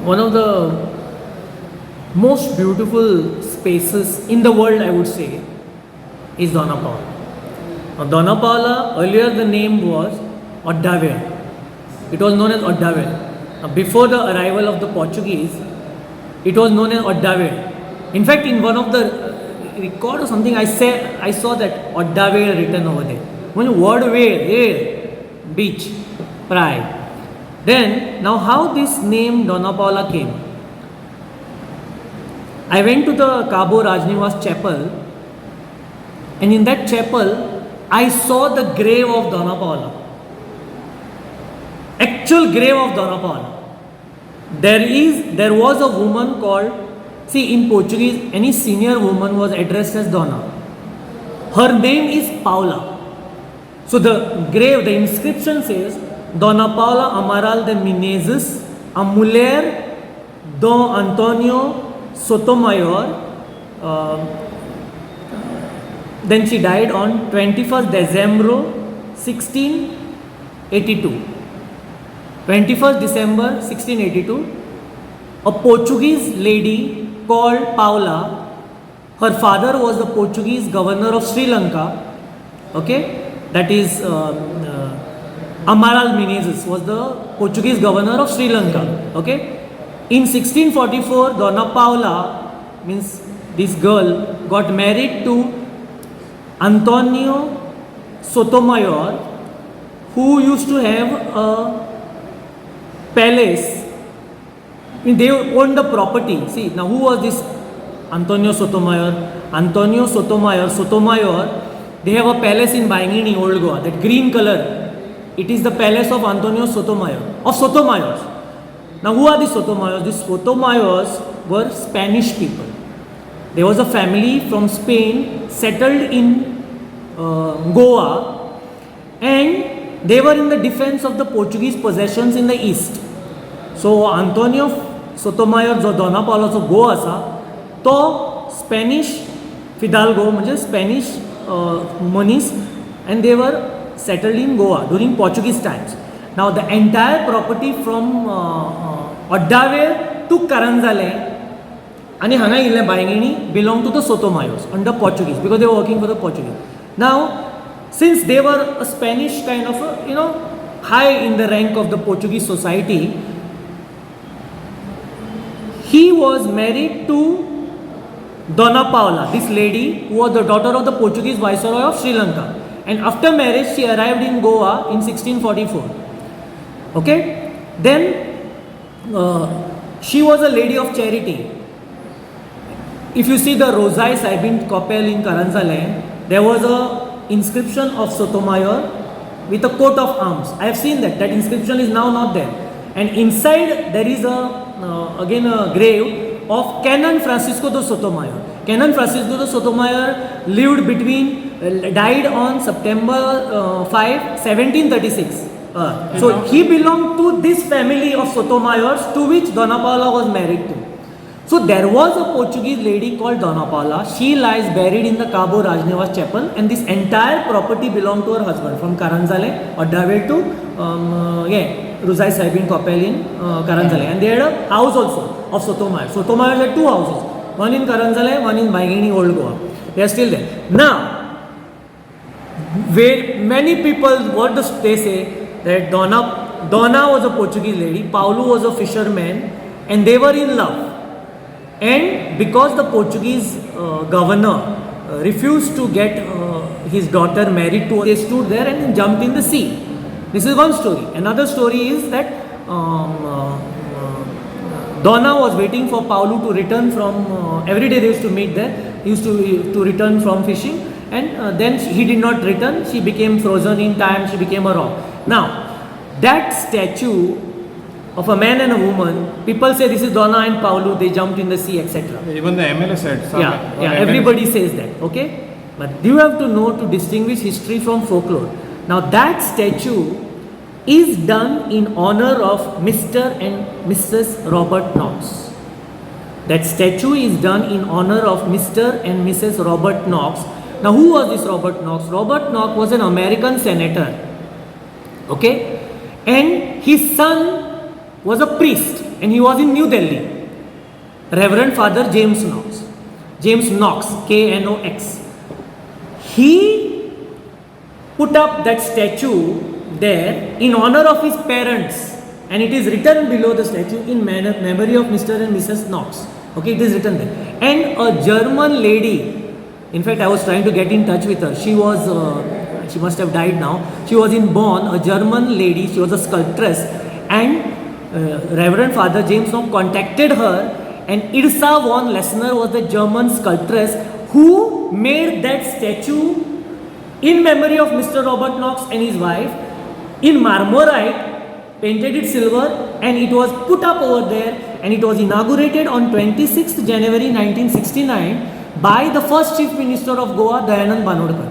one of the most beautiful spaces in the world, I would say, is Dona Paula. Now, Dona Paula, earlier the name was Oddavere. It was known as Oddavere. Now, before the arrival of the Portuguese, it was known as Oddavere. In fact, in one of the record or something, I saw that Oddavere written over there. When word where, beach, pride. Then, now how this name Dona Paula came? I went to the Cabo Rajnivas chapel, and in that chapel, I saw the grave of Dona Paula. Actual grave of Dona Paula. There was a woman called, see, in Portuguese, any senior woman was addressed as Dona. Her name is Paula. So the grave, the inscription says, Dona Paula Amaral de Menezes, a mulher do Antonio Sotomayor. Then she died on 21st December 1682. 21st December 1682. A Portuguese lady called Paula. Her father was the Portuguese governor of Sri Lanka. Okay, that is Amaral Menezes was the Portuguese governor of Sri Lanka. Okay, in 1644, Dona Paula, means this girl, got married to Antonio Sotomayor, who used to have a palace. I mean, they owned the property. See, now who was this Antonio Sotomayor? Antonio Sotomayor, they have a palace in Bangini, Old Goa, that green color. It is the palace of Antonio Sotomayor, of Sotomayors. Now who are these Sotomayors? These Sotomayors were Spanish people. There was a family from Spain settled in Goa, and they were in the defense of the Portuguese possessions in the east. So Antonio Sotomayor जो Dona Paula जो Goa असा तो Spanish Fidalgo म्हणजे Spanish monies, and they were settled in Goa during Portuguese times. Now the entire property from Oddavere to Caranzale and Hana Ile Baingini belonged to the Sotomayors under Portuguese because they were working for the Portuguese. Now, since they were a Spanish kind of high in the rank of the Portuguese society, he was married to Dona Paula, this lady who was the daughter of the Portuguese viceroy of Sri Lanka. And after marriage, she arrived in Goa in 1644. Okay, then she was a lady of charity. If you see the Rosai Saibin Kopel in Caranzale, there was a inscription of Sotomayor with a coat of arms. I have seen that. That inscription is now not there. And inside there is again a grave of Canon Francisco de Sotomayor. Canon Francisco de Sotomayor died on September 5, 1736. So he belonged to this family of Sotomayors to which Dona Paula was married to. So there was a Portuguese lady called Dona Paula. She lies buried in the Cabo Rajnivas chapel, and this entire property belonged to her husband from Caranzale, Oddavere to Rosai Saibin Kopel in Caranzale. And they had a house also of Sotomayor. Sotomayor had two houses, one in Caranzale, one in Baingini, Old Goa. They are still there. Now, where many people, what they say, that Dona was a Portuguese lady, Paulo was a fisherman, and they were in love. And because the Portuguese governor refused to get his daughter married to, they stood there and jumped in the sea. This is one story. Another story is that Dona was waiting for Paulo to return from, every day they used to meet there, he used to return from fishing, and then he did not return. She became frozen in time, she became a rock. Now, that statue of a man and a woman, people say this is Dona and Paulo, they jumped in the sea, etc. Even the MLA said. Everybody says that, okay? But you have to know to distinguish history from folklore. Now that statue is done in honor of Mr. and Mrs. Robert Knox. That statue is done in honor of Mr. and Mrs. Robert Knox. Now who was this Robert Knox? Robert Knox was an American senator. Okay? And his son was a priest. and he was in New Delhi. Reverend Father James Knox. James Knox, K-N-O-X. He put up that statue there in honor of his parents, and it is written below the statue in memory of Mr. and Mrs. Knox. Okay, it is written there. And a German lady, in fact I was trying to get in touch with her, she must have died now. She was in Bonn, a German lady, she was a sculptress, and Reverend Father James Knox contacted her, and Irsa von Lessner was the German sculptress who made that statue in memory of Mr. Robert Knox and his wife in Marmorite, painted it silver, and it was put up over there, and it was inaugurated on 26th January 1969 by the first Chief Minister of Goa, Dayanand Banodkar.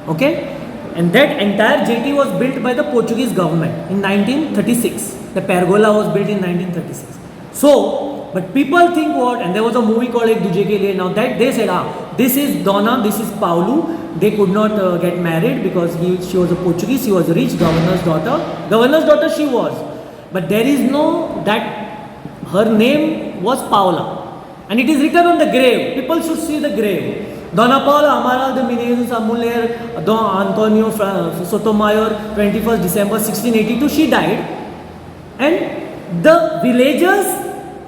Okay? And that entire jetty was built by the Portuguese government in 1936. The pergola was built in 1936. So, but people think what, and there was a movie called Ek Duje Ke Liye. Now that they said, this is Donna, this is Paulo. They could not get married because she was a Portuguese, she was a rich governor's daughter. Governor's daughter she was. But there is no, that her name was Paula. And it is written on the grave. People should see the grave. Dona Paula Amaral de Menezes a Mulher, Don Antonio Sotomayor, 21st December 1682, she died. And the villagers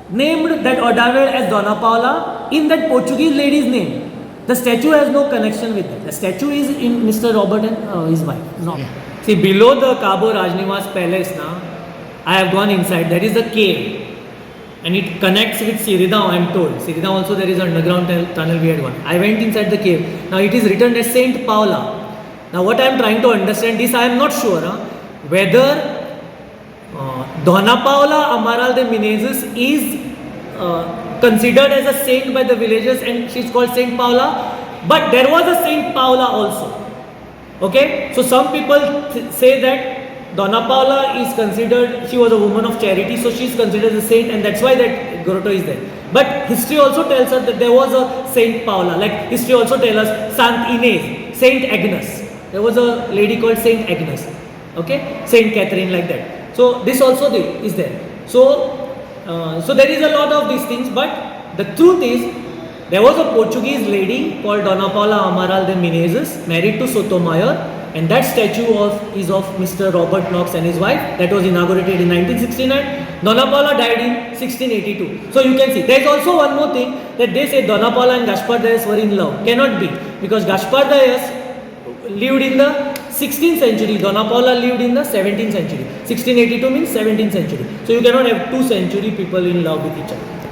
named that Odavel as Dona Paula in that Portuguese lady's name. The statue has no connection with that. The statue is in Mr. Robert and his wife. No. Yeah. See, below the Cabo Rajniwas Palace now, I have gone inside. There is a cave. And it connects with Siridao, I am told. Siridao also there is an underground tunnel we had gone. I went inside the cave. Now it is written as Saint Paula. Now what I am trying to understand is, I am not sure whether Dona Paula Amaral de Menezes is considered as a saint by the villagers, and she is called Saint Paula. But there was a Saint Paula also. Okay? So some people say that Dona Paula is considered, she was a woman of charity, so she is considered a saint, and that's why that grotto is there. But history also tells us that there was a Saint Paula, like history also tells us Saint Inez, Saint Agnes. There was a lady called Saint Agnes, okay, Saint Catherine, like that. So this also is there. So there is a lot of these things, but the truth is, there was a Portuguese lady called Dona Paula Amaral de Menezes, married to Sotomayor, and that statue is of Mr. Robert Knox and his wife. That was inaugurated in 1969. Dona Paula died in 1682. So you can see, there is also one more thing, that they say Dona Paula and Gaspar Dias were in love. Cannot be, because Gaspar Dias lived in the 16th century, Dona Paula lived in the 17th century. 1682 means 17th century. So you cannot have 2 century people in love with each other.